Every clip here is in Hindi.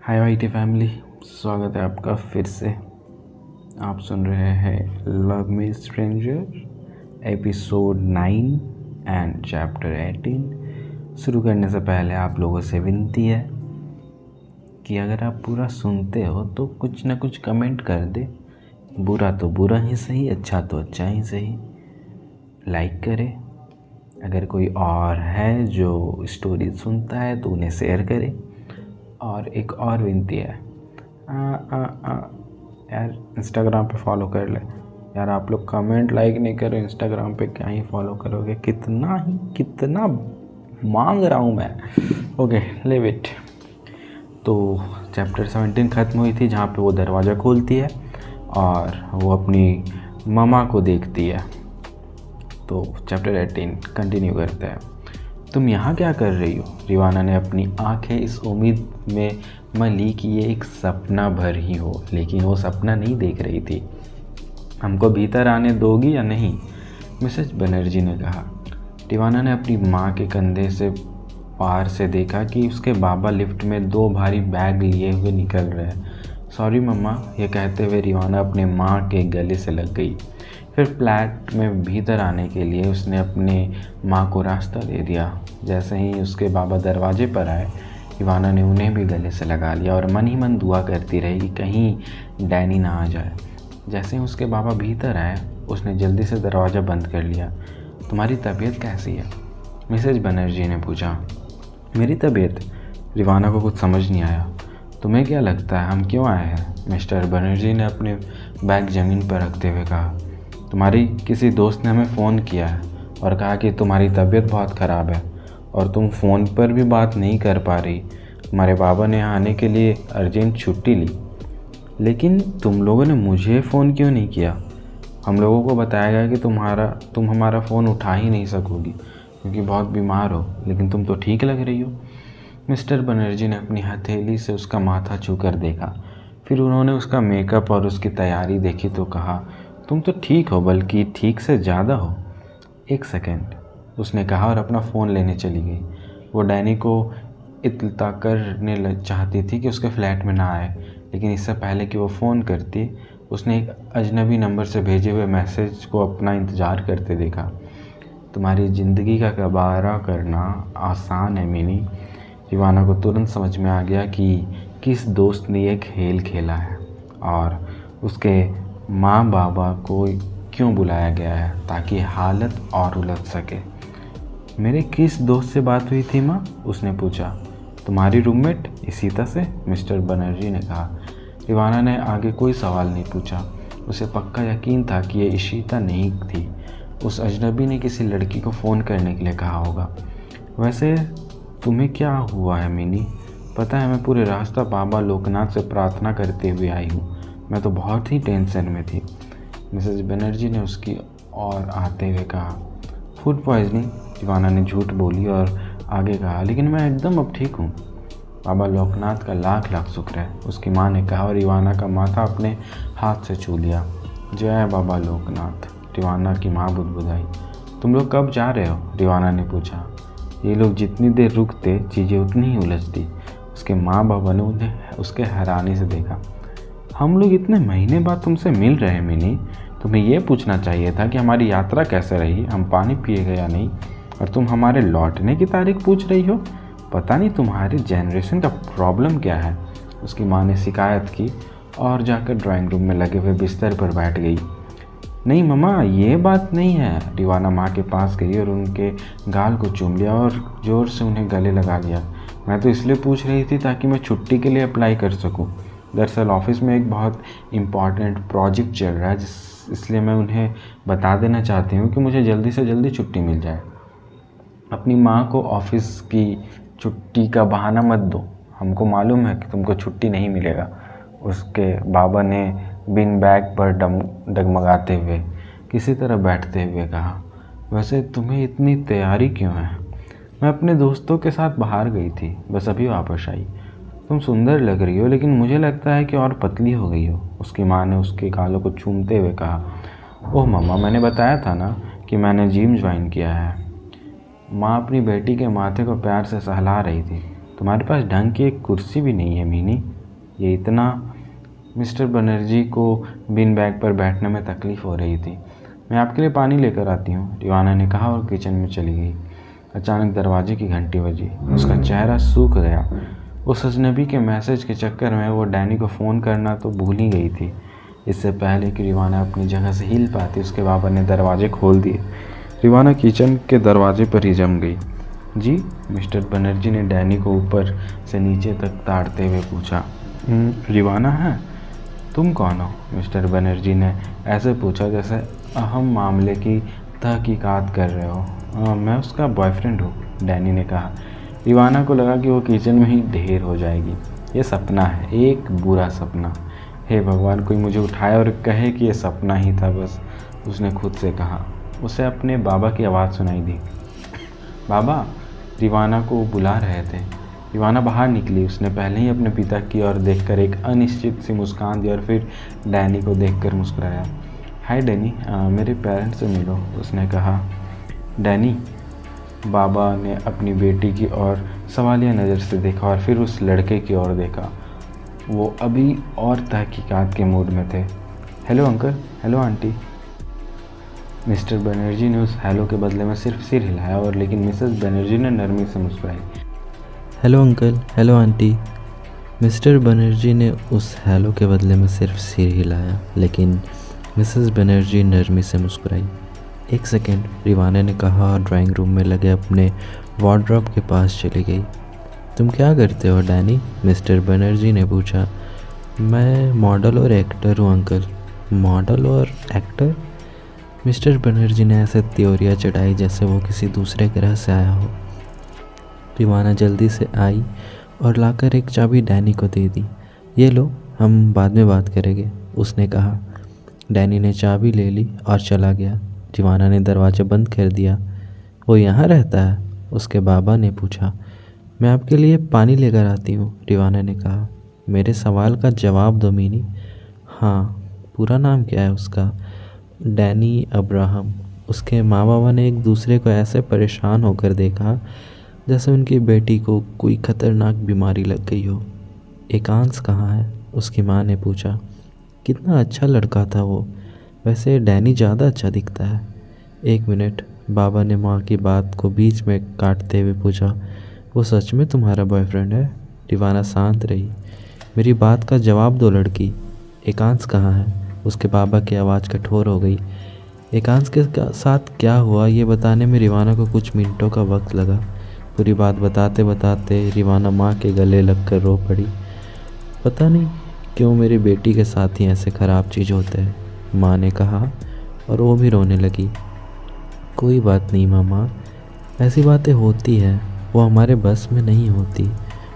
हाय वाईटी फैमिली, स्वागत है आपका फिर से। आप सुन रहे हैं love me stranger episode 9 and chapter 18। शुरू करने से पहले आप लोगों से विनती है कि अगर आप पूरा सुनते हो तो कुछ ना कुछ कमेंट कर दे। बुरा तो बुरा ही सही, अच्छा तो अच्छा ही सही। लाइक करें। अगर कोई और है जो स्टोरी सुनता है तो उन्हें शेयर करें। और एक और विनती है, यार इंस्टाग्राम पे फॉलो कर ले। यार आप लोग कमेंट लाइक नहीं करो इंस्टाग्राम पे, क्या ही फॉलो करोगे। कितना मांग रहा हूँ मैं। Okay, live it. तो चैप्टर 17 ख़त्म हुई थी जहाँ पे वो दरवाज़ा खोलती है और वो अपनी ममा को देखती है। तो चैप्टर 18 कंटिन्यू करते हैं। तुम यहाँ क्या कर रही हो? रिवाना ने अपनी आंखें इस उम्मीद में मली कि ये एक सपना भर ही हो, लेकिन वो सपना नहीं देख रही थी। हमको भीतर आने दोगी या नहीं? मिसेज बनर्जी ने कहा। रिवाना ने अपनी माँ के कंधे से पार से देखा कि उसके बाबा लिफ्ट में 2 भारी बैग लिए हुए निकल रहे हैं। सॉरी मम्मा, ये कहते हुए रिवाना अपने माँ के गले से लग गई। फिर फ्लैट में भीतर आने के लिए उसने अपने माँ को रास्ता दे दिया। जैसे ही उसके बाबा दरवाजे पर आए, रिवाना ने उन्हें भी गले से लगा लिया और मन ही मन दुआ करती रही कि कहीं डैनी ना आ जाए। जैसे ही उसके बाबा भीतर आए, उसने जल्दी से दरवाज़ा बंद कर लिया। तुम्हारी तबीयत कैसी है? मिसेज बनर्जी ने पूछा। मेरी तबीयत? रिवाना को कुछ समझ नहीं आया। तुम्हें क्या लगता है हम क्यों आए हैं? मिस्टर बनर्जी ने अपने बैग ज़मीन पर रखते हुए कहा। तुम्हारी किसी दोस्त ने हमें फ़ोन किया है और कहा कि तुम्हारी तबीयत बहुत ख़राब है और तुम फ़ोन पर भी बात नहीं कर पा रही। तुम्हारे बाबा ने यहाँ आने के लिए अर्जेंट छुट्टी ली। लेकिन तुम लोगों ने मुझे फ़ोन क्यों नहीं किया? हम लोगों को बताया गया कि तुम हमारा फ़ोन उठा ही नहीं सकोगी क्योंकि बहुत बीमार हो, लेकिन तुम तो ठीक लग रही हो। मिस्टर बनर्जी ने अपनी हथेली से उसका माथा छू कर देखा। फिर उन्होंने उसका मेकअप और उसकी तैयारी देखी तो कहा, तुम तो ठीक हो, बल्कि ठीक से ज़्यादा हो। एक सेकेंड, उसने कहा और अपना फ़ोन लेने चली गई। वो डैनी को इत्तला करने चाहती थी कि उसके फ्लैट में ना आए, लेकिन इससे पहले कि वो फ़ोन करती, उसने एक अजनबी नंबर से भेजे हुए मैसेज को अपना इंतज़ार करते देखा। तुम्हारी ज़िंदगी का गबारा करना आसान है मिनी। रिवाना को तुरंत समझ में आ गया कि किस दोस्त ने ये खेल खेला है और उसके माँ बाबा को क्यों बुलाया गया है, ताकि हालत और उलझ सके। मेरे किस दोस्त से बात हुई थी माँ? उसने पूछा। तुम्हारी रूममेट इशिता से, मिस्टर बनर्जी ने कहा। रिवाना ने आगे कोई सवाल नहीं पूछा। उसे पक्का यकीन था कि ये इशिता नहीं थी। उस अजनबी ने किसी लड़की को फ़ोन करने के लिए कहा होगा। वैसे तुम्हें क्या हुआ है मिनी? पता है मैं पूरे रास्ता बाबा लोकनाथ से प्रार्थना करते हुए आई हूँ। मैं तो बहुत ही टेंशन में थी। मिसेज बनर्जी ने उसकी ओर आते हुए कहा। Food poisoning? रिवाना ने झूठ बोली और आगे कहा, लेकिन मैं एकदम अब ठीक हूँ। बाबा लोकनाथ का लाख लाख शुक्र है, उसकी माँ ने कहा और रिवाना का माथा अपने हाथ से छू लिया। जय बाबा लोकनाथ, रिवाना की माँ बुदबुदाई। तुम लोग कब जा रहे हो? रिवाना ने पूछा। ये लोग जितनी देर रुकते चीज़ें उतनी ही उलझती। उसके माँ बाबा ने उन्हें उसके हैरानी से देखा। हम लोग इतने महीने बाद तुमसे मिल रहे हैं मिनी। तुम्हें ये पूछना चाहिए था कि हमारी यात्रा कैसे रही, हम पानी पिए गए या नहीं, और तुम हमारे लौटने की तारीख पूछ रही हो। पता नहीं तुम्हारी जनरेशन का प्रॉब्लम क्या है। उसकी माँ ने शिकायत की और जाकर ड्राइंग रूम में लगे हुए बिस्तर पर बैठ गई। नहीं मम्मा, ये बात नहीं है। रिवाना माँ के पास गई और उनके गाल को चूम लिया और ज़ोर से उन्हें गले लगा लिया। मैं तो इसलिए पूछ रही थी ताकि मैं छुट्टी के लिए अप्लाई कर सकूं। दरअसल ऑफिस में एक बहुत इम्पॉर्टेंट प्रोजेक्ट चल रहा है, इसलिए मैं उन्हें बता देना चाहती हूँ कि मुझे जल्दी से जल्दी छुट्टी मिल जाए। अपनी माँ को ऑफिस की छुट्टी का बहाना मत दो। हमको मालूम है कि तुमको छुट्टी नहीं मिलेगा, उसके बाबा ने बिन बैग पर डगमगाते हुए किसी तरह बैठते हुए कहा। वैसे तुम्हें इतनी तैयारी क्यों है? मैं अपने दोस्तों के साथ बाहर गई थी, बस अभी वापस आई। तुम सुंदर लग रही हो, लेकिन मुझे लगता है कि और पतली हो गई हो, उसकी माँ ने उसके गालों को चूमते हुए कहा। ओह मम्मा, मैंने बताया था ना कि मैंने जिम ज्वाइन किया है। माँ अपनी बेटी के माथे को प्यार से सहला रही थी। तुम्हारे पास ढंग की एक कुर्सी भी नहीं है मीनी। ये इतना। मिस्टर बनर्जी को बिन बैग पर बैठने में तकलीफ़ हो रही थी। मैं आपके लिए पानी लेकर आती हूँ, रिवाना ने कहा और किचन में चली गई। अचानक दरवाजे की घंटी बजी। उसका चेहरा सूख गया। उस अजनबी के मैसेज के चक्कर में वो डैनी को फ़ोन करना तो भूल ही गई थी। इससे पहले कि रिवाना अपनी जगह से हिल पाती, उसके बाबा ने दरवाजे खोल दिए। रिवाना किचन के दरवाजे पर ही जम गई। जी? मिस्टर बनर्जी ने डैनी को ऊपर से नीचे तक ताड़ते हुए पूछा। रिवाना है? तुम कौन हो? मिस्टर बनर्जी ने ऐसे पूछा जैसे अहम मामले की तहकीकात कर रहे हो। मैं उसका बॉयफ्रेंड हूँ, डैनी ने कहा। रिवाना को लगा कि वो किचन में ही ढेर हो जाएगी। ये सपना है, एक बुरा सपना। हे भगवान, कोई मुझे उठाए और कहे कि ये सपना ही था बस, उसने खुद से कहा। उसे अपने बाबा की आवाज़ सुनाई दी। बाबा, रिवाना को बुला रहे थे। रिवाना बाहर निकली। उसने पहले ही अपने पिता की ओर देखकर एक अनिश्चित सी मुस्कान दी और फिर डैनी को देखकर मुस्कुराया। हाय डैनी, मेरे पेरेंट्स से मिलो, उसने कहा। डैनी, बाबा ने अपनी बेटी की ओर सवालिया नज़र से देखा और फिर उस लड़के की ओर देखा। वो अभी और तहकीकात के मूड में थे। Hello uncle, hello aunty. Mister Banerjee ने उस हेलो के बदले में सिर्फ सिर हिलाया और लेकिन मिसेस बनर्जी ने नरमी से मुस्कुराई। Hello uncle, hello aunty. Mister Banerjee ने उस हेलो के बदले में सिर्फ सिर हिलाया, लेकिन मिसेस बनर्जी नरमी से मुस्कुराई। एक सेकेंड, रिवाना ने कहा और ड्राइंग रूम में लगे अपने वार्डरोब के पास चली गई। तुम क्या करते हो डैनी? मिस्टर बनर्जी ने पूछा। मैं मॉडल और एक्टर हूँ अंकल। मॉडल और एक्टर? मिस्टर बनर्जी ने ऐसे त्योरियाँ चढ़ाई जैसे वो किसी दूसरे ग्रह से आया हो। रिवाना जल्दी से आई और लाकर एक चाबी डैनी को दे दी। ये लो, हम बाद में बात करेंगे, उसने कहा। डैनी ने चाबी ले ली और चला गया। रिवाना ने दरवाज़ा बंद कर दिया। वो यहाँ रहता है? उसके बाबा ने पूछा। मैं आपके लिए पानी लेकर आती हूँ, रिवाना ने कहा। मेरे सवाल का जवाब दो मीनी। हाँ, पूरा नाम क्या है उसका? Danny Abraham. उसके माँ बाबा ने एक दूसरे को ऐसे परेशान होकर देखा जैसे उनकी बेटी को कोई खतरनाक बीमारी लग गई हो। एकांश कहाँ है? उसकी माँ ने पूछा। कितना अच्छा लड़का था वो। वैसे डैनी ज़्यादा अच्छा दिखता है। एक मिनट, बाबा ने माँ की बात को बीच में काटते हुए पूछा। वो सच में तुम्हारा बॉयफ्रेंड है? रिवाना शांत रही। मेरी बात का जवाब दो लड़की। एकांश कहाँ है? उसके बाबा की आवाज़ कठोर हो गई। एकांश के साथ क्या हुआ ये बताने में रिवाना को कुछ मिनटों का वक्त लगा। पूरी बात बताते बताते रिवाना माँ के गले लगकर रो पड़ी। पता नहीं क्यों मेरी बेटी के साथ ही ऐसे ख़राब चीज़ होते हैं, माँ ने कहा और वो भी रोने लगी। कोई बात नहीं मामा, ऐसी बातें होती हैं, वो हमारे बस में नहीं होती।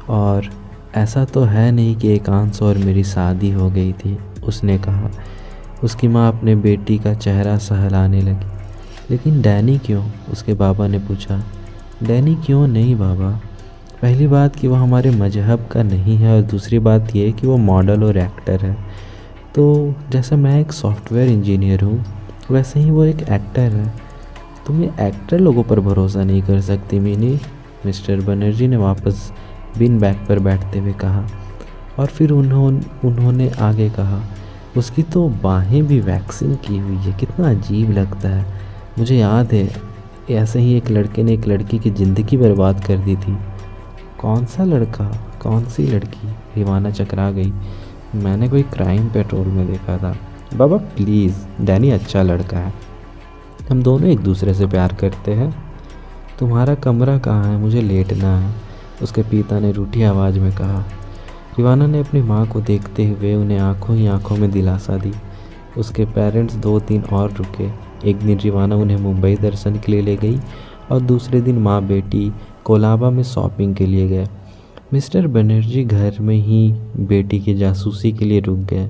और ऐसा तो है नहीं कि एकांश और मेरी शादी हो गई थी, उसने कहा। उसकी माँ अपने बेटी का चेहरा सहलाने लगी। लेकिन डैनी क्यों? उसके बाबा ने पूछा। डैनी क्यों नहीं बाबा? पहली बात कि वो हमारे मजहब का नहीं है और दूसरी बात ये कि वो मॉडल और एक्टर है। तो जैसे मैं एक सॉफ्टवेयर इंजीनियर हूँ वैसे ही वो एक एक्टर है। तुम ये एक्टर लोगों पर भरोसा नहीं कर सकती मीनी, मिस्टर बनर्जी ने वापस बिन बैग पर बैठते हुए कहा। और फिर उन्होंने आगे कहा, उसकी तो बाहें भी वैक्सिंग की हुई है, कितना अजीब लगता है। मुझे याद है ऐसे ही एक लड़के ने एक लड़की की ज़िंदगी बर्बाद कर दी थी। कौन सा लड़का? कौन सी लड़की? रिवाना चकरा गई। मैंने कोई क्राइम पेट्रोल में देखा था। बाबा प्लीज़, डैनी अच्छा लड़का है, हम दोनों एक दूसरे से प्यार करते हैं। तुम्हारा कमरा कहाँ है? मुझे लेटना है, उसके पिता ने रूठी आवाज़ में कहा। रिवाना ने अपनी माँ को देखते हुए उन्हें आंखों ही आंखों में दिलासा दी। उसके पेरेंट्स 2 दिन और रुके। एक दिन रिवाना उन्हें मुंबई दर्शन के लिए ले गई और दूसरे दिन माँ बेटी कोलाबा में शॉपिंग के लिए गए। मिस्टर बनर्जी घर में ही बेटी की जासूसी के लिए रुक गए।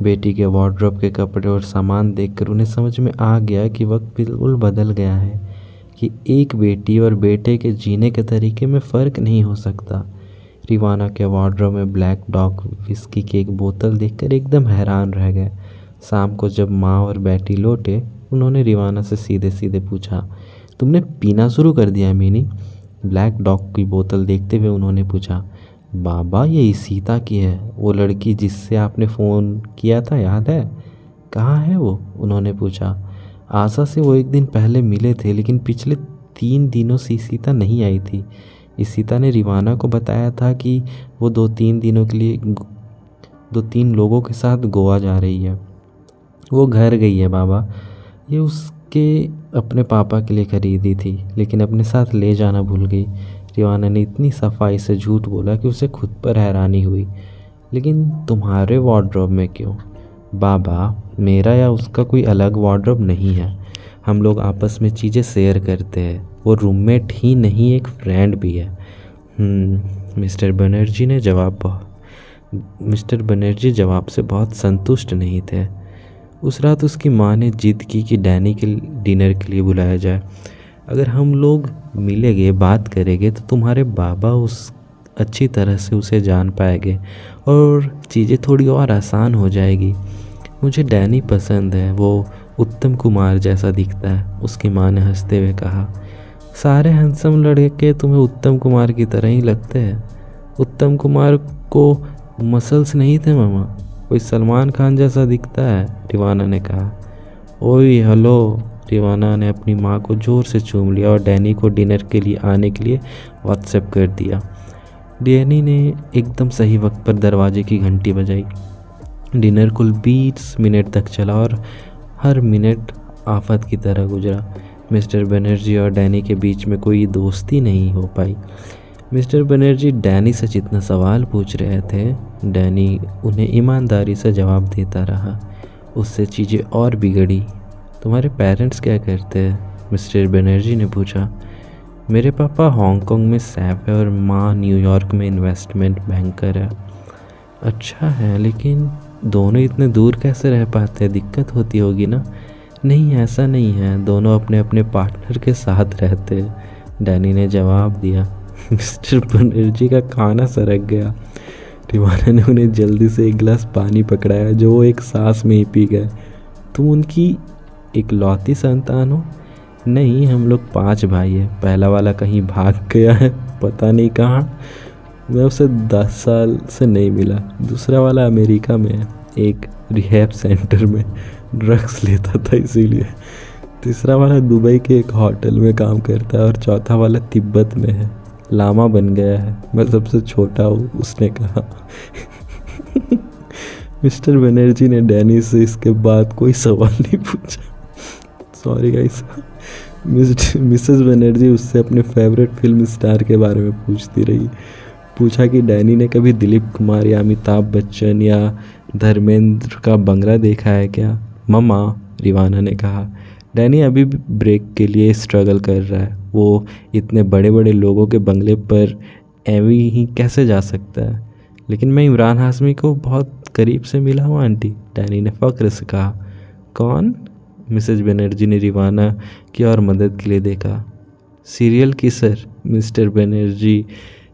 बेटी के वार्डरोब के कपड़े और सामान देखकर उन्हें समझ में आ गया कि वक्त बिल्कुल बदल गया है, कि एक बेटी और बेटे के जीने के तरीके में फ़र्क नहीं हो सकता। रिवाना के वार्डरोब में ब्लैक डॉग विस्की की एक बोतल देखकर एकदम हैरान रह गए। शाम को जब माँ और बेटी लौटे, उन्होंने रिवाना से सीधे सीधे पूछा, तुमने पीना शुरू कर दिया मीनी? ब्लैक डॉग की बोतल देखते हुए उन्होंने पूछा। बाबा ये सीता की है, वो लड़की जिससे आपने फ़ोन किया था, याद है? कहाँ है वो? उन्होंने पूछा। आशा से वो एक दिन पहले मिले थे, लेकिन पिछले 3 दिनों से सीता नहीं आई थी। इस सीता ने रिवाना को बताया था कि वो 2-3 दिनों के लिए 2-3 लोगों के साथ गोवा जा रही है। वो घर गई है बाबा। ये उसके अपने पापा के लिए खरीदी थी, लेकिन अपने साथ ले जाना भूल गई। रिवाना ने इतनी सफाई से झूठ बोला कि उसे खुद पर हैरानी हुई। लेकिन तुम्हारे वार्डरोब में क्यों? बाबा, मेरा या उसका कोई अलग वार्डरोब नहीं है। हम लोग आपस में चीज़ें शेयर करते हैं। वो रूममेट ही नहीं, एक फ्रेंड भी है। मिस्टर बनर्जी जवाब से बहुत संतुष्ट नहीं थे। उस रात उसकी माँ ने जिद की कि डैनी के डिनर के लिए बुलाया जाए। अगर हम लोग मिलेंगे, बात करेंगे, तो तुम्हारे बाबा अच्छी तरह से उसे जान पाएंगे और चीज़ें थोड़ी और आसान हो जाएगी। मुझे डैनी पसंद है, वो उत्तम कुमार जैसा दिखता है, उसकी माँ ने हंसते हुए कहा। सारे हैंडसम लड़के तुम्हें उत्तम कुमार की तरह ही लगते हैं। उत्तम कुमार को मसल्स नहीं थे मामा, कोई सलमान खान जैसा दिखता है, रिवाना ने कहा। ओए हेलो, रिवाना ने अपनी माँ को ज़ोर से चूम लिया और डैनी को डिनर के लिए आने के लिए व्हाट्सएप कर दिया। डैनी ने एकदम सही वक्त पर दरवाजे की घंटी बजाई। डिनर कुल 20 मिनट तक चला और हर मिनट आफत की तरह गुजरा। मिस्टर बनर्जी और डैनी के बीच में कोई दोस्ती नहीं हो पाई। मिस्टर बनर्जी डैनी से जितना सवाल पूछ रहे थे, डैनी उन्हें ईमानदारी से जवाब देता रहा। उससे चीज़ें और बिगड़ी। तुम्हारे पेरेंट्स क्या करते हैं? मिस्टर बनर्जी ने पूछा। मेरे पापा हांगकांग में सैफ है और माँ न्यूयॉर्क में इन्वेस्टमेंट बैंकर है। अच्छा है, लेकिन दोनों इतने दूर कैसे रह पाते हैं? दिक्कत होती होगी ना? नहीं, ऐसा नहीं है, दोनों अपने अपने पार्टनर के साथ रहते हैं, डैनी ने जवाब दिया। मिस्टर बनर्जी का खाना सरक गया। रिवाना ने उन्हें जल्दी से एक गिलास पानी पकड़ाया, जो वो एक सांस में ही पी गए। तुम उनकी इकलौती संतान हो? नहीं, हम लोग 5 भाई हैं। पहला वाला कहीं भाग गया है, पता नहीं कहाँ। मैं उसे 10 साल से नहीं मिला। दूसरा वाला अमेरिका में है, एक रिहैब सेंटर में ड्रग्स लेता था इसीलिए। तीसरा वाला दुबई के एक होटल में काम करता है और चौथा वाला तिब्बत में है, लामा बन गया है। मैं सबसे छोटा हूँ, उसने कहा। मिस्टर बनर्जी ने डैनी से इसके बाद कोई सवाल नहीं पूछा। Sorry guys. मिसेस बनर्जी उससे अपने फेवरेट फिल्म स्टार के बारे में पूछती रही। पूछा कि डैनी ने कभी दिलीप कुमार या अमिताभ बच्चन या धर्मेंद्र का बंगला देखा है क्या? मम्मा, रिवाना ने कहा, डैनी अभी भी ब्रेक के लिए स्ट्रगल कर रहा है। वो इतने बड़े बड़े लोगों के बंगले पर एवी ही कैसे जा सकता है? लेकिन मैं इमरान हाशमी को बहुत करीब से मिला हूँ आंटी, डैनी ने फ़क्र से कहा। कौन? मिसेज बनर्जी ने रिवाना की और मदद के लिए देखा। सीरियल किसर, मिस्टर बनर्जी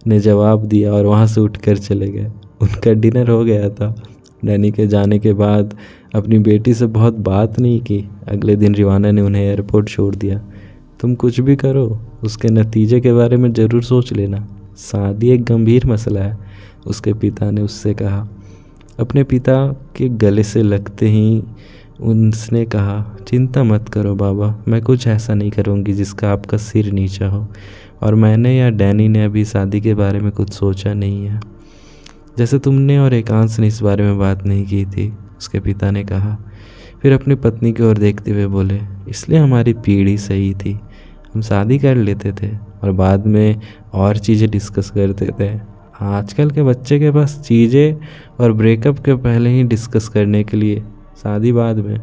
ने जवाब दिया और वहाँ से उठकर चले गए। उनका डिनर हो गया था। डैनी के जाने के बाद अपनी बेटी से बहुत बात नहीं की। अगले दिन रिवाना ने उन्हें एयरपोर्ट छोड़ दिया। तुम कुछ भी करो, उसके नतीजे के बारे में ज़रूर सोच लेना। शादी एक गंभीर मसला है, उसके पिता ने उससे कहा। अपने पिता के गले से लगते ही उसने कहा, चिंता मत करो बाबा, मैं कुछ ऐसा नहीं करूँगी जिसका आपका सिर नीचा हो। और मैंने या डैनी ने अभी शादी के बारे में कुछ सोचा नहीं है, जैसे तुमने और एकांश ने इस बारे में बात नहीं की थी, उसके पिता ने कहा। फिर अपनी पत्नी की ओर देखते हुए बोले, इसलिए हमारी पीढ़ी सही थी। हम शादी कर लेते थे और बाद में और चीज़ें डिस्कस करते थे। आजकल के बच्चे के पास चीज़ें और ब्रेकअप के पहले ही डिस्कस करने के लिए, शादी बाद में।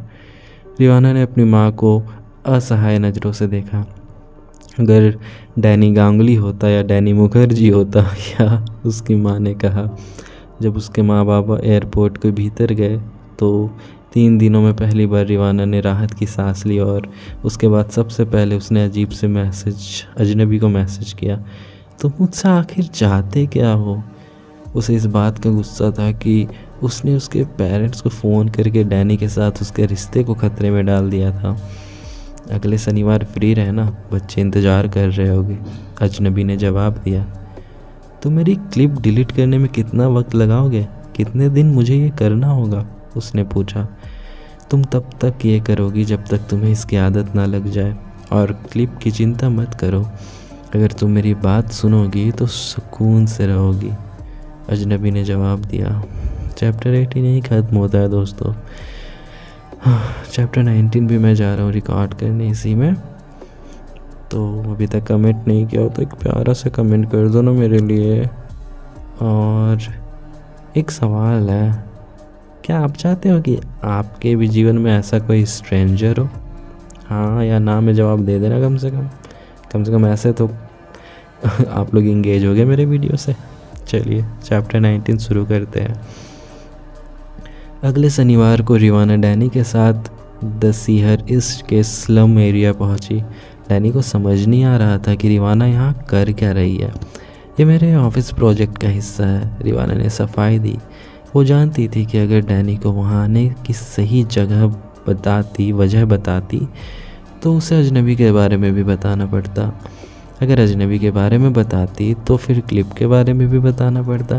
रिवाना ने अपनी माँ को असहाय नज़रों से देखा। अगर डैनी गांगुली होता या डैनी मुखर्जी होता, या उसकी माँ ने कहा। जब उसके माँ बाप एयरपोर्ट के भीतर गए तो 3 दिनों में पहली बार रिवाना ने राहत की सांस ली और उसके बाद सबसे पहले उसने अजीब से अजनबी को मैसेज किया, तुम मुझसे आखिर चाहते क्या हो? उसे इस बात का गुस्सा था कि उसने उसके पेरेंट्स को फ़ोन करके डैनी के साथ उसके रिश्ते को खतरे में डाल दिया था। अगले शनिवार फ्री रहना, बच्चे इंतज़ार कर रहे होंगे, अजनबी ने जवाब दिया। तुम मेरी क्लिप डिलीट करने में कितना वक्त लगाओगे, कितने दिन मुझे ये करना होगा, उसने पूछा। तुम तब तक ये करोगी जब तक तुम्हें इसकी आदत ना लग जाए, और क्लिप की चिंता मत करो, अगर तुम मेरी बात सुनोगी तो सुकून से रहोगी, अजनबी ने जवाब दिया। चैप्टर 18 यही ख़त्म होता है दोस्तों। चैप्टर 19 भी मैं जा रहा हूँ रिकॉर्ड करने इसी में। तो अभी तक कमेंट नहीं किया हो तो एक प्यारा सा कमेंट कर दो ना मेरे लिए। और एक सवाल है, क्या आप चाहते हो कि आपके भी जीवन में ऐसा कोई स्ट्रेंजर हो? हाँ या ना में जवाब दे देना कम से कम ऐसे तो आप लोग इंगेज हो गए मेरे वीडियो से। चलिए चैप्टर 19 शुरू करते हैं। अगले शनिवार को रिवाना डैनी के साथ द सीहर ईस्ट के स्लम एरिया पहुंची। डैनी को समझ नहीं आ रहा था कि रिवाना यहाँ कर क्या रही है। ये मेरे ऑफिस प्रोजेक्ट का हिस्सा है, रिवाना ने सफाई दी। वो जानती थी कि अगर डैनी को वहाँ आने की सही वजह बताती तो उसे अजनबी के बारे में भी बताना पड़ता। अगर अजनबी के बारे में बताती तो फिर क्लिप के बारे में भी बताना पड़ता।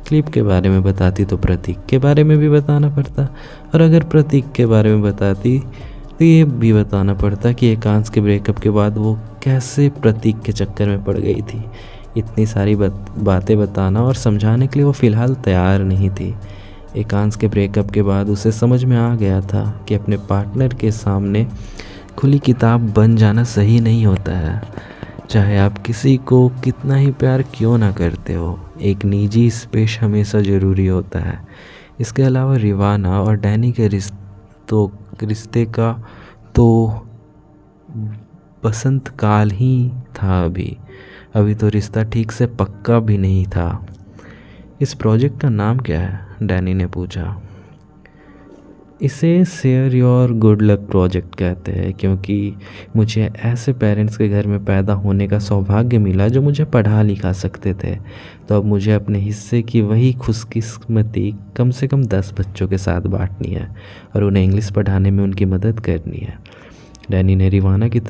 क्लिप के बारे में बताती तो प्रतीक के बारे में भी बताना पड़ता। और अगर प्रतीक के बारे में बताती तो ये भी बताना पड़ता कि एकांश के ब्रेकअप के बाद वो कैसे प्रतीक के चक्कर में पड़ गई थी। इतनी सारी बातें बताना और समझाने के लिए वो फ़िलहाल तैयार नहीं थी। एकांश के ब्रेकअप के बाद उसे समझ में आ गया था कि अपने पार्टनर के सामने खुली किताब बन जाना सही नहीं होता है। चाहे आप किसी को कितना ही प्यार क्यों ना करते हो, एक निजी स्पेस हमेशा ज़रूरी होता है। इसके अलावा रिवाना और डैनी के रिश्ते का तो बसंत काल ही था। अभी तो रिश्ता ठीक से पक्का भी नहीं था। इस प्रोजेक्ट का नाम क्या है? डैनी ने पूछा। इसे share your good luck project कहते हैं, क्योंकि मुझे ऐसे पेरेंट्स के घर में पैदा होने का सौभाग्य मिला जो मुझे पढ़ा लिखा सकते थे। तो अब मुझे अपने हिस्से की वही खुशकिस्मती कम से कम 10 बच्चों के साथ बांटनी है और उन्हें इंग्लिश पढ़ाने में उनकी मदद करनी है। डैनी ने रिवाना की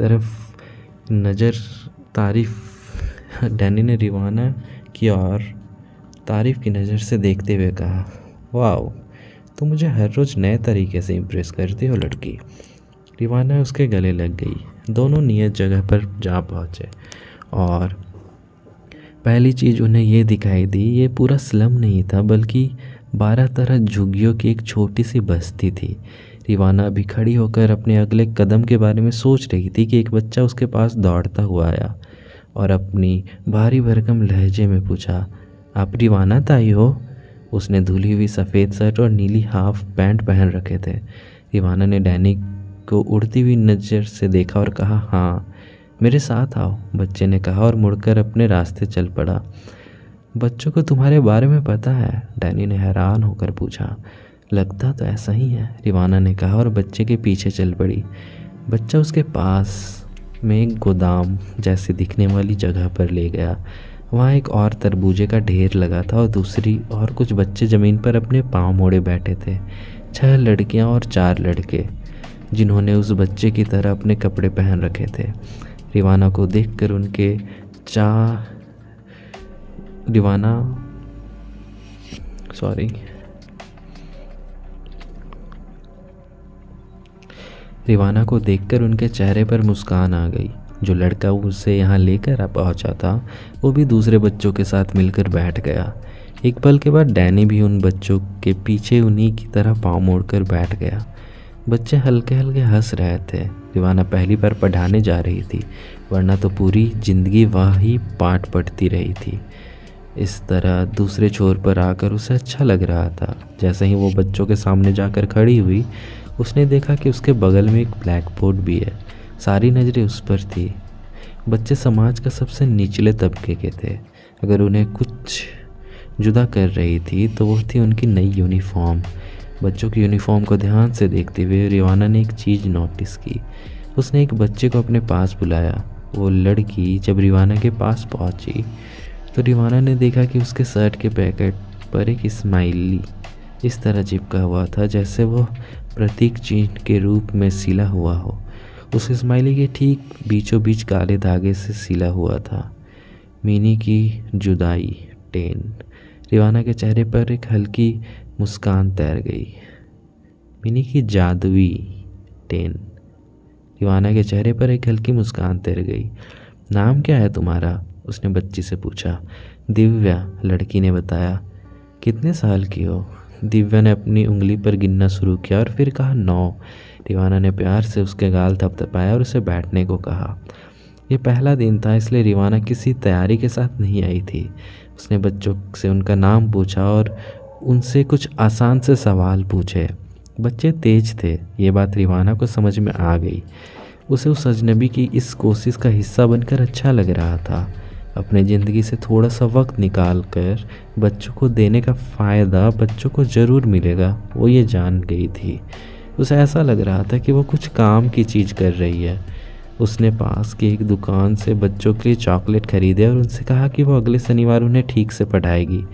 और तारीफ़ की नज़र से देखते हुए कहा, वाओ, तो मुझे हर रोज़ नए तरीके से इम्प्रेस करती हो लड़की। रिवाना उसके गले लग गई। दोनों नियत जगह पर जा पहुँचे और पहली चीज़ उन्हें ये दिखाई दी, ये पूरा स्लम नहीं था बल्कि 12 तरह झुग्गियों की एक छोटी सी बस्ती थी। रिवाना अभी खड़ी होकर अपने अगले कदम के बारे में सोच रही थी कि एक बच्चा उसके पास दौड़ता हुआ आया और अपनी भारी भरकम लहजे में पूछा, आप रिवाना ताई हो? उसने धुली हुई सफ़ेद शर्ट और नीली हाफ पैंट पहन रखे थे। रिवाना ने डैनी को उड़ती हुई नज़र से देखा और कहा, हाँ मेरे साथ आओ, बच्चे ने कहा और मुड़कर अपने रास्ते चल पड़ा। बच्चों को तुम्हारे बारे में पता है? डैनी ने हैरान होकर पूछा। लगता तो ऐसा ही है, रिवाना ने कहा और बच्चे के पीछे चल पड़ी। बच्चा उसके पास में एक गोदाम जैसी दिखने वाली जगह पर ले गया। वहाँ एक और तरबूजे का ढेर लगा था और दूसरी और कुछ बच्चे ज़मीन पर अपने पाँव मोड़े बैठे थे। 6 लड़कियाँ और 4 लड़के, जिन्होंने उस बच्चे की तरह अपने कपड़े पहन रखे थे। रिवाना को देखकर उनके चेहरे पर मुस्कान आ गई। जो लड़का उसे यहाँ लेकर पहुँचा था वो भी दूसरे बच्चों के साथ मिलकर बैठ गया। एक पल के बाद डैनी भी उन बच्चों के पीछे उन्हीं की तरह पाँव मोड़कर बैठ गया। बच्चे हल्के हल्के हंस रहे थे। रिवाना पहली बार पढ़ाने जा रही थी, वरना तो पूरी ज़िंदगी वही पाठ पढ़ती रही थी। इस तरह दूसरे छोर पर आकर उसे अच्छा लग रहा था। जैसे ही वो बच्चों के सामने जाकर खड़ी हुई, उसने देखा कि उसके बगल में एक ब्लैक बोर्ड भी है। सारी नज़रें उस पर थी। बच्चे समाज का सबसे निचले तबके के थे। अगर उन्हें कुछ जुदा कर रही थी तो वो थी उनकी नई यूनिफॉर्म। बच्चों की यूनिफॉर्म को ध्यान से देखते हुए रिवाना ने एक चीज़ नोटिस की। उसने एक बच्चे को अपने पास बुलाया। वो लड़की जब रिवाना के पास पहुंची तो रिवाना ने देखा कि उसके शर्ट के पैकेट पर एक स्माइली इस तरह चिपका हुआ था जैसे वो प्रतीक चिन्ह के रूप में सिला हुआ हो। उस स्माइली के ठीक बीचों बीच काले धागे से सिला हुआ था। मिनी की जुदाई 10। रिवाना के चेहरे पर एक हल्की मुस्कान तैर गई। मिनी की जादुई 10। रिवाना के चेहरे पर एक हल्की मुस्कान तैर गई। नाम क्या है तुम्हारा? उसने बच्ची से पूछा। दिव्या, लड़की ने बताया। कितने साल की हो? दिव्या ने अपनी उंगली पर गिनना शुरू किया और फिर कहा 9। रिवाना ने प्यार से उसके गाल थपथपाया और उसे बैठने को कहा। यह पहला दिन था, इसलिए रिवाना किसी तैयारी के साथ नहीं आई थी। उसने बच्चों से उनका नाम पूछा और उनसे कुछ आसान से सवाल पूछे। बच्चे तेज थे, ये बात रिवाना को समझ में आ गई। उसे उस अजनबी की इस कोशिश का हिस्सा बनकर अच्छा लग रहा था। अपने ज़िंदगी से थोड़ा सा वक्त निकाल कर बच्चों को देने का फ़ायदा बच्चों को ज़रूर मिलेगा, वो ये जान गई थी। उसे ऐसा लग रहा था कि वो कुछ काम की चीज़ कर रही है। उसने पास की एक दुकान से बच्चों के लिए चॉकलेट ख़रीदे और उनसे कहा कि वो अगले शनिवार उन्हें ठीक से पढ़ाएगी।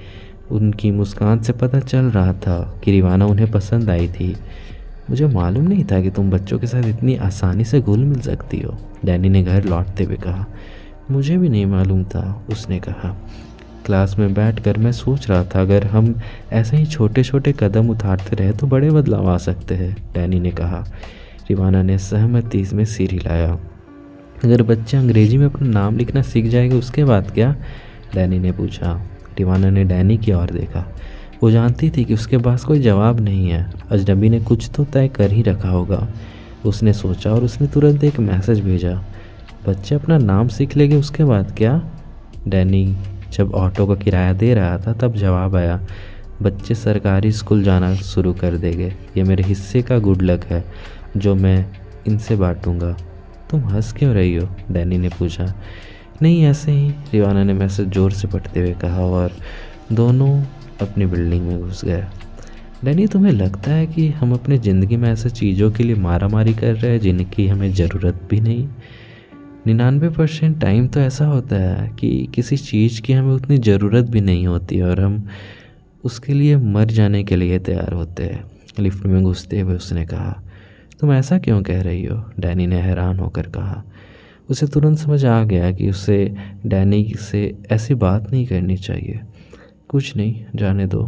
उनकी मुस्कान से पता चल रहा था कि रिवाना उन्हें पसंद आई थी। मुझे मालूम नहीं था कि तुम बच्चों के साथ इतनी आसानी से घुल मिल सकती हो, डैनी ने घर लौटते हुए कहा। मुझे भी नहीं मालूम था, उसने कहा। क्लास में बैठकर मैं सोच रहा था अगर हम ऐसे ही छोटे छोटे कदम उठाते रहे तो बड़े बदलाव आ सकते हैं, डैनी ने कहा। रिवाना ने सहमति में सिर हिलाया। अगर बच्चे अंग्रेजी में अपना नाम लिखना सीख जाएंगे उसके बाद क्या? डैनी ने पूछा। रिवाना ने डैनी की ओर देखा। वो जानती थी कि उसके पास कोई जवाब नहीं है। अजनबी ने कुछ तो तय कर ही रखा होगा, उसने सोचा और उसने तुरंत एक मैसेज भेजा। बच्चे अपना नाम सीख लेंगे उसके बाद क्या? डैनी जब ऑटो का किराया दे रहा था तब जवाब आया, बच्चे सरकारी स्कूल जाना शुरू कर देंगे। ये मेरे हिस्से का गुड लक है जो मैं इनसे बांटूंगा। तुम हंस क्यों रही हो? डैनी ने पूछा। नहीं, ऐसे ही, रिवाना ने मैसेज ज़ोर से पढ़ते हुए कहा और दोनों अपनी बिल्डिंग में घुस गए। डैनी, तुम्हें लगता है कि हम अपनी ज़िंदगी में ऐसे चीज़ों के लिए मारामारी कर रहे हैं जिनकी हमें ज़रूरत भी नहीं? 99% टाइम तो ऐसा होता है कि किसी चीज़ की हमें उतनी ज़रूरत भी नहीं होती और हम उसके लिए मर जाने के लिए तैयार होते हैं, लिफ्ट में घुसते हुए उसने कहा। तुम ऐसा क्यों कह रही हो? डैनी ने हैरान होकर कहा। उसे तुरंत समझ आ गया कि उसे डैनी से ऐसी बात नहीं करनी चाहिए। कुछ नहीं, जाने दो।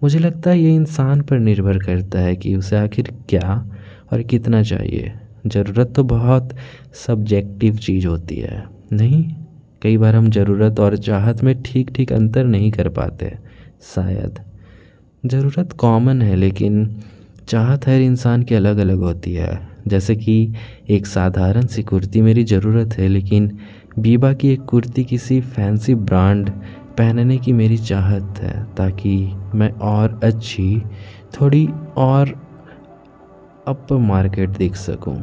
मुझे लगता है ये इंसान पर निर्भर करता है कि उसे आखिर क्या और कितना चाहिए। ज़रूरत तो बहुत सब्जेक्टिव चीज़ होती है, नहीं? कई बार हम ज़रूरत और चाहत में ठीक ठीक अंतर नहीं कर पाते। शायद ज़रूरत कॉमन है लेकिन चाहत हर इंसान की अलग अलग होती है। जैसे कि एक साधारण सी कुर्ती मेरी ज़रूरत है लेकिन बीबा की एक कुर्ती किसी फैंसी ब्रांड पहनने की मेरी चाहत है ताकि मैं और अच्छी, थोड़ी और अपर मार्केट देख सकूं।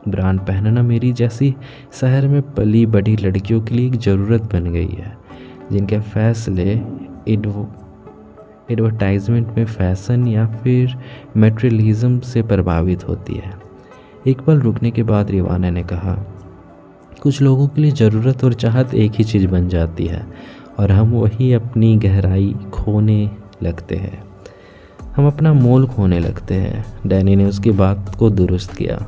ब्रांड पहनना मेरी जैसी शहर में पली बड़ी लड़कियों के लिए एक ज़रूरत बन गई है जिनके फैसले एडवर्टाइजमेंट में फैशन या फिर मटेरियलिज्म से प्रभावित होती है। एक पल रुकने के बाद रिवाना ने कहा, कुछ लोगों के लिए ज़रूरत और चाहत एक ही चीज़ बन जाती है और हम वही अपनी गहराई खोने लगते हैं, हम अपना मोल खोने लगते हैं। डैनी ने उसकी बात को दुरुस्त किया।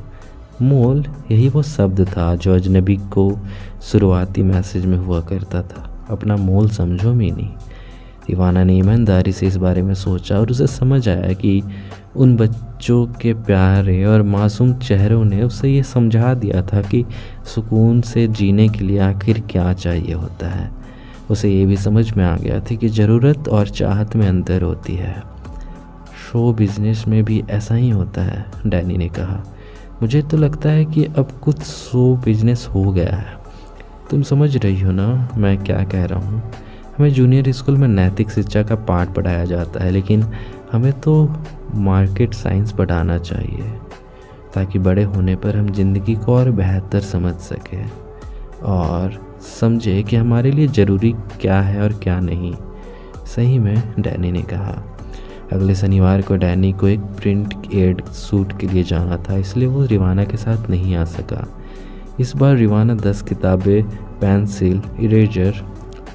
मोल, यही वो शब्द था जो अजनबी को शुरुआती मैसेज में हुआ करता था। अपना मोल समझो मीनी। रिवाना ने ईमानदारी से इस बारे में सोचा और उसे समझ आया कि उन बच्चों के प्यारे और मासूम चेहरों ने उसे ये समझा दिया था कि सुकून से जीने के लिए आखिर क्या चाहिए होता है। उसे ये भी समझ में आ गया था कि ज़रूरत और चाहत में अंतर होती है। शो बिजनेस में भी ऐसा ही होता है, डैनी ने कहा। मुझे तो लगता है कि अब कुछ शो बिजनेस हो गया है। तुम समझ रही हो ना मैं क्या कह रहा हूँ? हमें जूनियर स्कूल में नैतिक शिक्षा का पाठ पढ़ाया जाता है लेकिन हमें तो मार्केट साइंस पढ़ाना चाहिए ताकि बड़े होने पर हम ज़िंदगी को और बेहतर समझ सकें और समझे कि हमारे लिए ज़रूरी क्या है और क्या नहीं। सही में, डैनी ने कहा। अगले शनिवार को डैनी को एक प्रिंट एड शूट के लिए जाना था, इसलिए वो रिवाना के साथ नहीं आ सका। इस बार रिवाना 10 किताबें, पेंसिल, इरेजर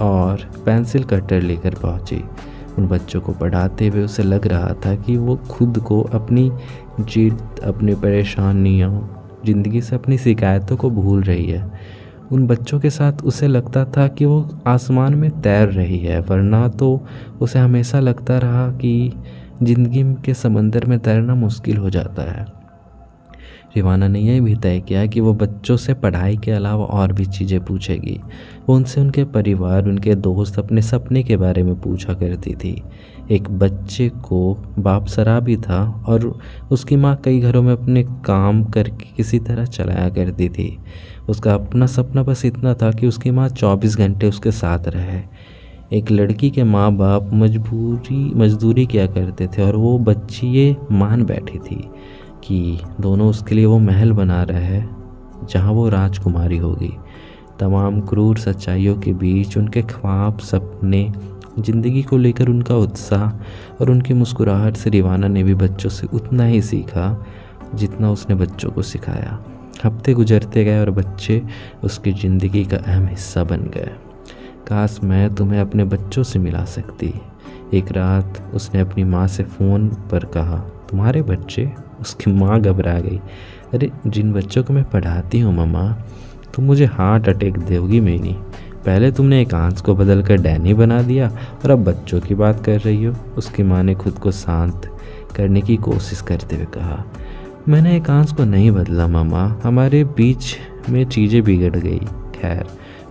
और पेंसिल कटर लेकर पहुंची। उन बच्चों को पढ़ाते हुए उसे लग रहा था कि वो खुद को, अपनी जिद, अपनी परेशानियों, ज़िंदगी से अपनी शिकायतों को भूल रही है। उन बच्चों के साथ उसे लगता था कि वो आसमान में तैर रही है, वरना तो उसे हमेशा लगता रहा कि ज़िंदगी के समंदर में तैरना मुश्किल हो जाता है। रिवाना ने यह भी तय किया कि वो बच्चों से पढ़ाई के अलावा और भी चीज़ें पूछेगी। वो उनसे उनके परिवार, उनके दोस्त, अपने सपने के बारे में पूछा करती थी। एक बच्चे को बाप शराबी था और उसकी माँ कई घरों में अपने काम करके किसी तरह चलाया करती थी। उसका अपना सपना बस इतना था कि उसकी माँ 24 घंटे उसके साथ रहे। एक लड़की के माँ बाप मजदूरी किया करते थे और वो बच्ची ये मान बैठी थी कि दोनों उसके लिए वो महल बना रहे हैं जहाँ वो राजकुमारी होगी। तमाम क्रूर सच्चाइयों के बीच उनके ख्वाब, सपने, ज़िंदगी को लेकर उनका उत्साह और उनकी मुस्कुराहट से रिवाना ने भी बच्चों से उतना ही सीखा जितना उसने बच्चों को सिखाया। हफ्ते गुजरते गए और बच्चे उसकी ज़िंदगी का अहम हिस्सा बन गए। काश मैं तुम्हें अपने बच्चों से मिला सकती। एक रात उसने अपनी माँ से फ़ोन पर कहा, तुम्हारे बच्चे? उसकी माँ घबरा गई। अरे जिन बच्चों को मैं पढ़ाती हूँ मम्मा। तुम मुझे हार्ट अटैक दोगी मेरी। पहले तुमने एक आंस को बदल कर डैनी बना दिया और अब बच्चों की बात कर रही हो। उसकी माँ ने खुद को शांत करने की कोशिश करते हुए कहा, मैंने एक आंस को नहीं बदला मामा, हमारे बीच में चीज़ें बिगड़ गई। खैर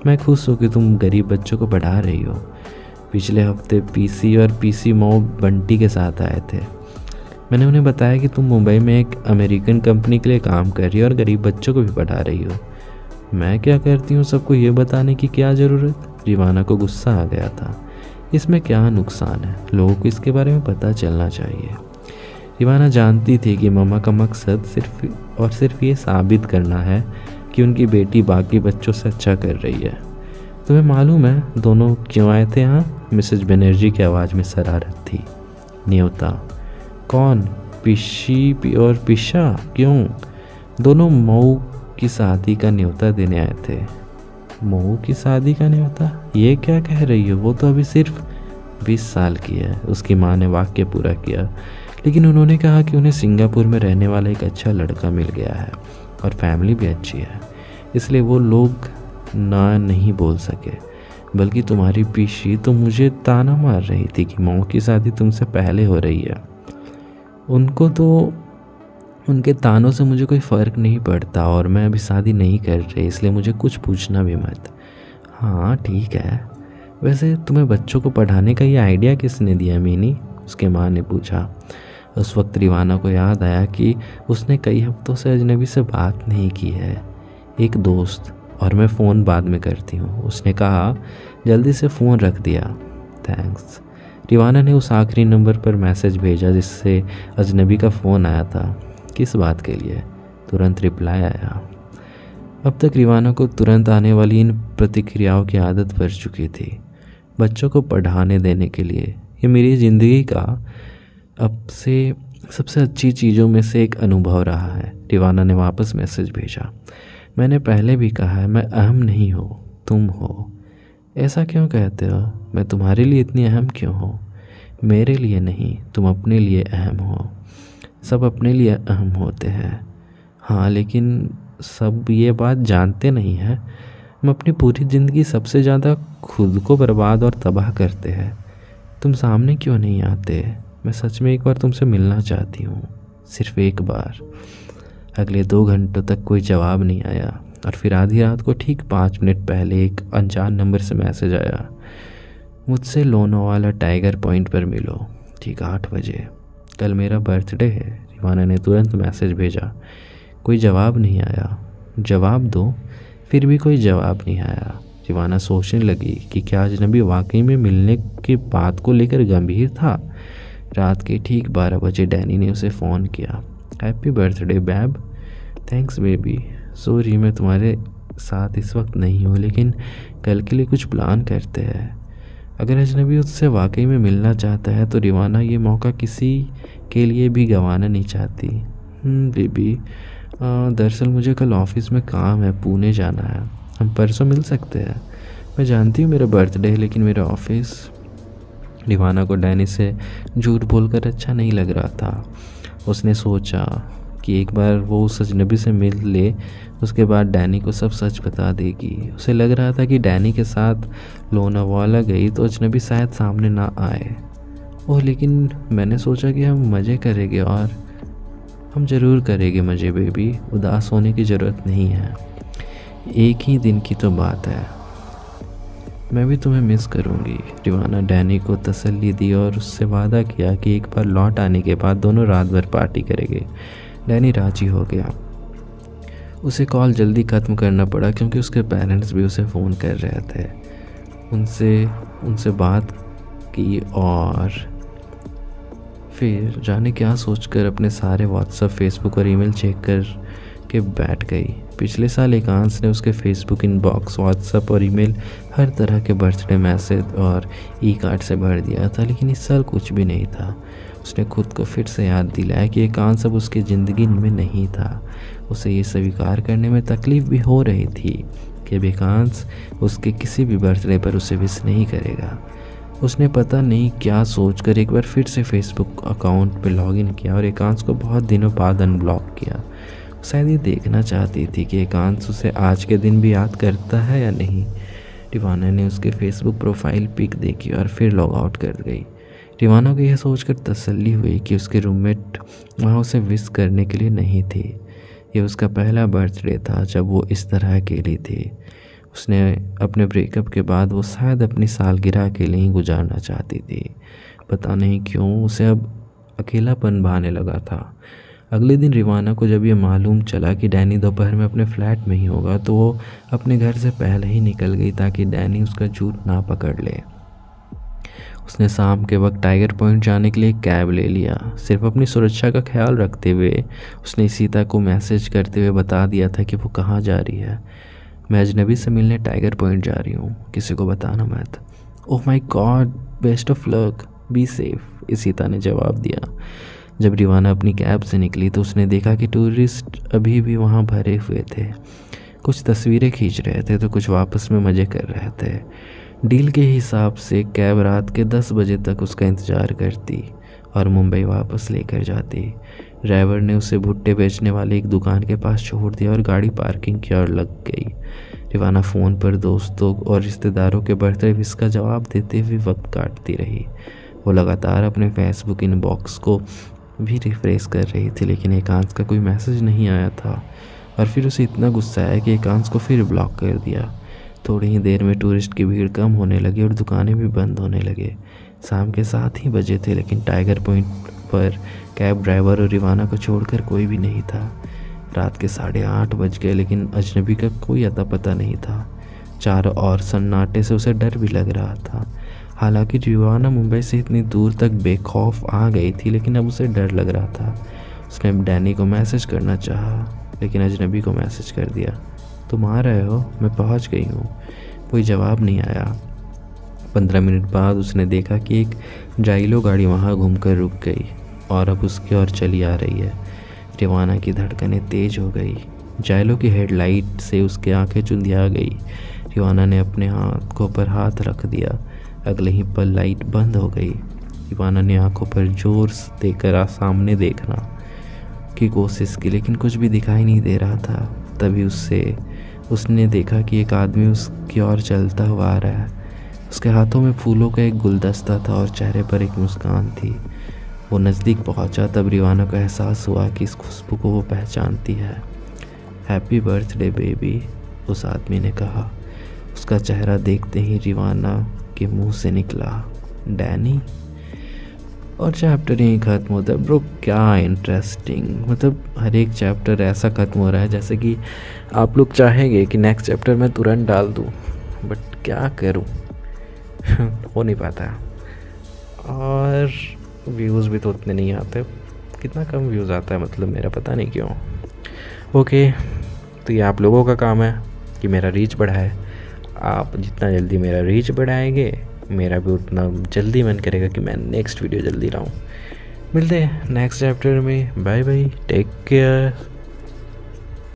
मैं खुश हूँ कि तुम गरीब बच्चों को पढ़ा रही हो। पिछले हफ्ते पीसी और पीसी मऊ बंटी के साथ आए थे। मैंने उन्हें बताया कि तुम मुंबई में एक अमेरिकन कंपनी के लिए काम कर रही हो और गरीब बच्चों को भी पढ़ा रही हो। मैं क्या करती हूँ सबको ये बताने की क्या ज़रूरत? रिवाना को गुस्सा आ गया था। इसमें क्या नुकसान है? लोगों को इसके बारे में पता चलना चाहिए। रिवाना जानती थी कि मम्मा का मकसद सिर्फ ये साबित करना है कि उनकी बेटी बाकी बच्चों से अच्छा कर रही है। तुम्हें मालूम है दोनों क्यों आए थे यहाँ? मिसेज बनर्जी की आवाज़ में शरारत थी। न्योता? कौन? पिशी और पिशा? क्यों? दोनों मऊ की शादी का न्योता देने आए थे। मऊ की शादी का न्योता? ये क्या कह रही हो? वो तो अभी सिर्फ 20 साल की है। उसकी माँ ने वाक्य पूरा किया। लेकिन उन्होंने कहा कि उन्हें सिंगापुर में रहने वाला एक अच्छा लड़का मिल गया है और फैमिली भी अच्छी है, इसलिए वो लोग ना नहीं बोल सके। बल्कि तुम्हारी पीशी तो मुझे ताना मार रही थी कि मऊ की शादी तुमसे पहले हो रही है। उनको तो उनके तानों से मुझे कोई फ़र्क नहीं पड़ता और मैं अभी शादी नहीं कर रही, इसलिए मुझे कुछ पूछना भी मत। हाँ ठीक है। वैसे तुम्हें बच्चों को पढ़ाने का ये आइडिया किसने दिया मीनी? उसके माँ ने पूछा। उस वक्त रिवाना को याद आया कि उसने कई हफ्तों से अजनबी से बात नहीं की है। एक दोस्त, और मैं फ़ोन बाद में करती हूँ, उसने कहा। जल्दी से फ़ोन रख दिया। थैंक्स। रिवाना ने उस आखिरी नंबर पर मैसेज भेजा जिससे अजनबी का फ़ोन आया था। किस बात के लिए? तुरंत रिप्लाई आया। अब तक रिवाना को तुरंत आने वाली इन प्रतिक्रियाओं की आदत पड़ चुकी थी। बच्चों को पढ़ाने देने के लिए ये मेरी ज़िंदगी का अब से सबसे अच्छी चीज़ों में से एक अनुभव रहा है। रिवाना ने वापस मैसेज भेजा। मैंने पहले भी कहा है, मैं अहम नहीं हो, तुम हो। ऐसा क्यों कहते हो? मैं तुम्हारे लिए इतनी अहम क्यों हो? मेरे लिए नहीं, तुम अपने लिए अहम हो। सब अपने लिए अहम होते हैं। हाँ, लेकिन सब ये बात जानते नहीं हैं हम अपनी पूरी ज़िंदगी सबसे ज़्यादा खुद को बर्बाद और तबाह करते हैं। तुम सामने क्यों नहीं आते? मैं सच में एक बार तुमसे मिलना चाहती हूँ, सिर्फ एक बार। अगले 2 घंटों तक कोई जवाब नहीं आया और फिर आधी रात को ठीक 5 मिनट पहले एक अनजान नंबर से मैसेज आया। मुझसे लोनावाला टाइगर पॉइंट पर मिलो, ठीक 8 बजे। कल मेरा बर्थडे है। रिवाना ने तुरंत मैसेज भेजा। कोई जवाब नहीं आया। जवाब दो। फिर भी कोई जवाब नहीं आया। रिवाना सोचने लगी कि क्या अजनबी वाकई में मिलने की बात को लेकर गंभीर था। रात के ठीक 12 बजे डैनी ने उसे फ़ोन किया। Happy birthday babe. Thanks baby. Sorry मैं तुम्हारे साथ इस वक्त नहीं हूँ, लेकिन कल के लिए कुछ प्लान करते हैं। अगर अजनबी उससे वाकई में मिलना चाहता है तो रिवाना ये मौका किसी के लिए भी गंवाना नहीं चाहती। बेबी, दरअसल मुझे कल ऑफिस में काम है, पुणे जाना है। हम परसों मिल सकते हैं? मैं जानती हूँ मेरा बर्थडे है, लेकिन मेरा ऑफिस। रिवाना को डैनी से झूठ बोलकर अच्छा नहीं लग रहा था। उसने सोचा कि एक बार वो उस अजनबी से मिल ले, उसके बाद डैनी को सब सच बता देगी। उसे लग रहा था कि डैनी के साथ लोनावाला गई तो अजनबी शायद सामने ना आए। ओह, लेकिन मैंने सोचा कि हम मज़े करेंगे, और हम ज़रूर करेंगे मज़े बेबी, उदास होने की ज़रूरत नहीं है, एक ही दिन की तो बात है। मैं भी तुम्हें मिस करूँगी। रिवाना डैनी को तसल्ली दी और उससे वादा किया कि एक बार लौट आने के बाद दोनों रात भर पार्टी करेंगे। डैनी राजी हो गया। उसे कॉल जल्दी ख़त्म करना पड़ा क्योंकि उसके पेरेंट्स भी उसे फ़ोन कर रहे थे। उनसे बात की और फिर जाने क्या सोचकर अपने सारे व्हाट्सएप, फेसबुक और ईमेल चेक कर के बैठ गई। पिछले साल एकांश ने उसके फेसबुक इनबॉक्स, व्हाट्सएप और ईमेल हर तरह के बर्थडे मैसेज और ई कार्ड से भर दिया था, लेकिन इस साल कुछ भी नहीं था। उसने खुद को फिर से याद दिलाया कि एकांश अब उसकी ज़िंदगी में नहीं था। उसे ये स्वीकार करने में तकलीफ़ भी हो रही थी कि एकांश उसके किसी भी बर्थडे पर उसे विश नहीं करेगा। उसने पता नहीं क्या सोचकर एक बार फिर से फेसबुक अकाउंट पर लॉगिन किया और एकांश को बहुत दिनों बाद अनब्लॉक किया। शायद ये देखना चाहती थी कि एकांश उसे आज के दिन भी याद करता है या नहीं। रिवाना ने उसके फेसबुक प्रोफाइल पिक देखी और फिर लॉग आउट कर गई। रिवाना को यह सोचकर तसल्ली हुई कि उसके रूममेट वहाँ उसे विश करने के लिए नहीं थी। ये उसका पहला बर्थडे था जब वो इस तरह अकेली थी। उसने अपने ब्रेकअप के बाद वो शायद अपनी सालगिरह अकेले ही गुजारना चाहती थी। पता नहीं क्यों उसे अब अकेलापन भाने लगा था। अगले दिन रिवाना को जब ये मालूम चला कि डैनी दोपहर में अपने फ्लैट में ही होगा तो वो अपने घर से पहले ही निकल गई ताकि डैनी उसका झूठ ना पकड़ ले। उसने शाम के वक्त टाइगर पॉइंट जाने के लिए कैब ले लिया। सिर्फ अपनी सुरक्षा का ख्याल रखते हुए उसने सीता को मैसेज करते हुए बता दिया था कि वो कहाँ जा रही है। मैं अजनबी से मिलने टाइगर पॉइंट जा रही हूँ, किसी को बताना मत। Oh my God, best of luck, be safe, Sita ने जवाब दिया। जब रिवाना अपनी कैब से निकली तो उसने देखा कि टूरिस्ट अभी भी वहाँ भरे हुए थे। कुछ तस्वीरें खींच रहे थे तो कुछ वापस में मज़े कर रहे थे। डील के हिसाब से कैब रात के 10 बजे तक उसका इंतज़ार करती और मुंबई वापस लेकर जाती। ड्राइवर ने उसे भुट्टे बेचने वाली एक दुकान के पास छोड़ दिया और गाड़ी पार्किंग की ओर लग गई। रिवाना फ़ोन पर दोस्तों और रिश्तेदारों के बर्थडे विश का जवाब देते हुए वक्त काटती रही। वो लगातार अपने फेसबुक इनबॉक्स को भी रिफ्रेश कर रही थी, लेकिन एकांश का कोई मैसेज नहीं आया था। और फिर उसे इतना गुस्सा आया कि एकांश को फिर ब्लॉक कर दिया। थोड़ी ही देर में टूरिस्ट की भीड़ कम होने लगी और दुकानें भी बंद होने लगे। शाम के 7 ही बजे थे, लेकिन टाइगर पॉइंट पर कैब ड्राइवर और रिवाना को छोड़कर कोई भी नहीं था। रात के 8:30 बज गए, लेकिन अजनबी का कोई अता पता नहीं था। चारों ओर सन्नाटे से उसे डर भी लग रहा था। हालांकि रिवाना मुंबई से इतनी दूर तक बेखौफ आ गई थी, लेकिन अब उसे डर लग रहा था। उसने डैनी को मैसेज करना चाहा, लेकिन अजनबी को मैसेज कर दिया, तुम आ रहे हो, मैं पहुंच गई हूँ। कोई जवाब नहीं आया। 15 मिनट बाद उसने देखा कि एक जाइलो गाड़ी वहाँ घूमकर रुक गई और अब उसकी ओर चली आ रही है। रिवाना की धड़कनें तेज हो गई। जाइलो की हेडलाइट से उसकी आंखें चुंधिया गई। रिवाना ने अपने आंखों पर हाथ रख दिया। अगले ही पल लाइट बंद हो गई। रिवाना ने आंखों पर जोर देकर सामने देखना की कोशिश की, लेकिन कुछ भी दिखाई नहीं दे रहा था। तभी उसने देखा कि एक आदमी उसकी ओर चलता हुआ आ रहा है। उसके हाथों में फूलों का एक गुलदस्ता था और चेहरे पर एक मुस्कान थी। वो नज़दीक पहुंचा तब रिवाना को एहसास हुआ कि इस खुशबू को वो पहचानती है। हैप्पी बर्थडे बेबी, उस आदमी ने कहा। उसका चेहरा देखते ही रिवाना के मुंह से निकला, डैनी। और चैप्टर यहीं ख़त्म होता है। ब्रो क्या इंटरेस्टिंग, मतलब हर एक चैप्टर ऐसा ख़त्म हो रहा है जैसे कि आप लोग चाहेंगे कि नेक्स्ट चैप्टर मैं तुरंत डाल दूँ, बट क्या करूँ हो नहीं पाता। और व्यूज़ भी तो उतने नहीं आते, कितना कम व्यूज़ आता है मतलब मेरा, पता नहीं क्यों। ओके, तो ये आप लोगों का काम है कि मेरा रीच बढ़ाए। आप जितना जल्दी मेरा रीच बढ़ाएंगे मेरा भी उतना जल्दी मन करेगा कि मैं नेक्स्ट वीडियो जल्दी लाऊं। मिलते हैं नेक्स्ट चैप्टर में। Bye bye, take care.